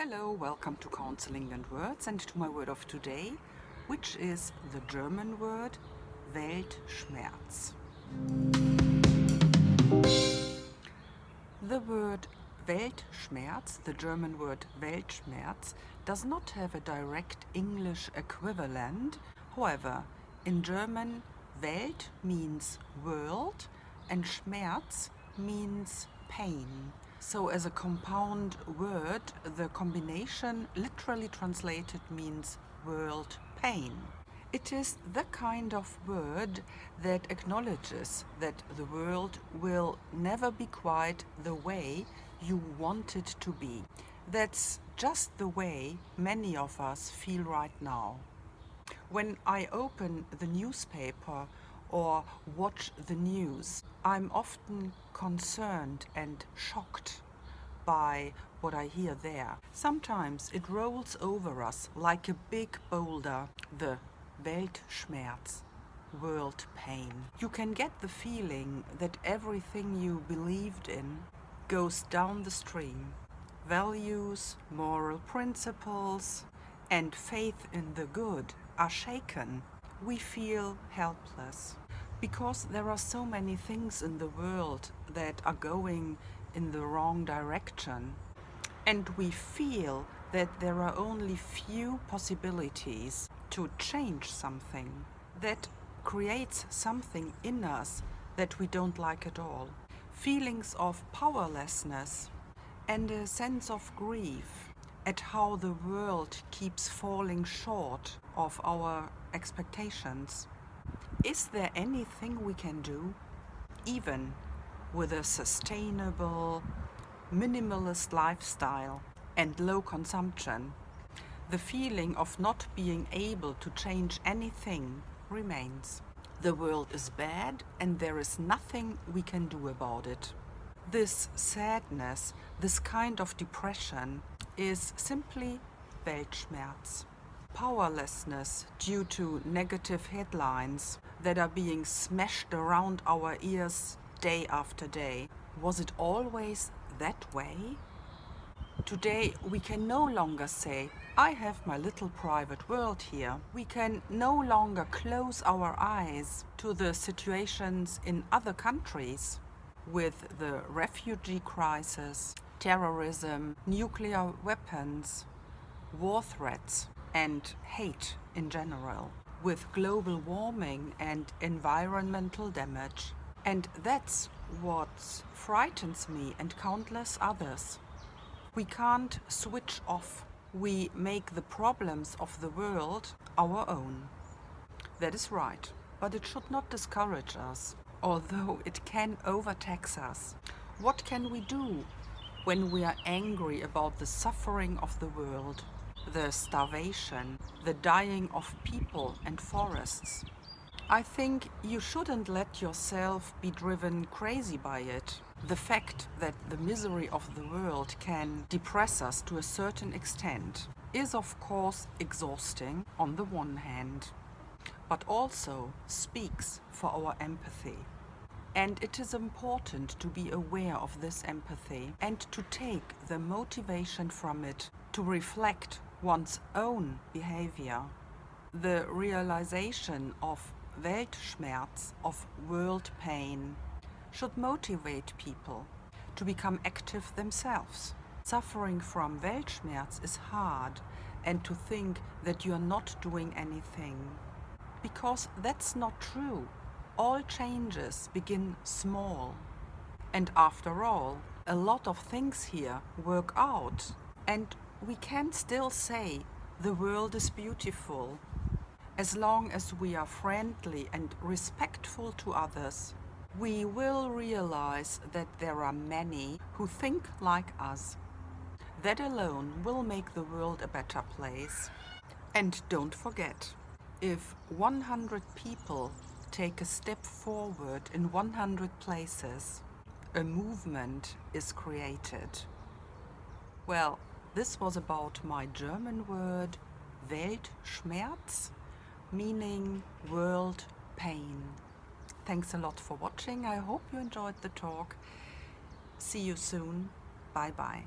Hello, welcome to Counseling and Words and to my word of today, which is the German word Weltschmerz. The word Weltschmerz, the German word Weltschmerz, does not have a direct English equivalent. However, in German, Welt means world and Schmerz means pain. So as a compound word, the combination literally translated means world pain. It is the kind of word that acknowledges that the world will never be quite the way you want it to be. That's just the way many of us feel right now. When I open the newspaper or watch the news, I'm often concerned and shocked by what I hear there. Sometimes it rolls over us like a big boulder, the Weltschmerz, world pain. You can get the feeling that everything you believed in goes down the stream. Values, moral principles, and faith in the good are shaken. We feel helpless because there are so many things in the world that are going in the wrong direction, and we feel that there are only few possibilities to change something. That creates something in us that we don't like at all. Feelings of powerlessness and a sense of grief at how the world keeps falling short of our expectations. Is there anything we can do, even with a sustainable, minimalist lifestyle and low consumption? The feeling of not being able to change anything remains. The world is bad and there is nothing we can do about it. This sadness, this kind of depression, is simply Weltschmerz. Powerlessness due to negative headlines that are being smashed around our ears day after day. Was it always that way? Today we can no longer say, I have my little private world here. We can no longer close our eyes to the situations in other countries with the refugee crisis, terrorism, nuclear weapons, war threats, and hate in general, with global warming and environmental damage. And that's what frightens me and countless others. We can't switch off. We make the problems of the world our own. That is right, but it should not discourage us, although it can overtax us. What can we do when we are angry about the suffering of the world, the starvation, the dying of people and forests? I think you shouldn't let yourself be driven crazy by it. The fact that the misery of the world can depress us to a certain extent is of course exhausting on the one hand, but also speaks for our empathy. And it is important to be aware of this empathy and to take the motivation from it to reflect one's own behavior. The realization of Weltschmerz, of world pain, should motivate people to become active themselves. Suffering from Weltschmerz is hard, and to think that you are not doing anything, because that's not true. All changes begin small. And after all, a lot of things here work out, and we can still say the world is beautiful as long as we are friendly and respectful to others. We will realize that there are many who think like us. That alone will make the world a better place. And don't forget, if 100 people take a step forward in 100 places, a movement is created. Well, this was about my German word Weltschmerz, meaning world pain. Thanks a lot for watching. I hope you enjoyed the talk. See you soon. Bye bye.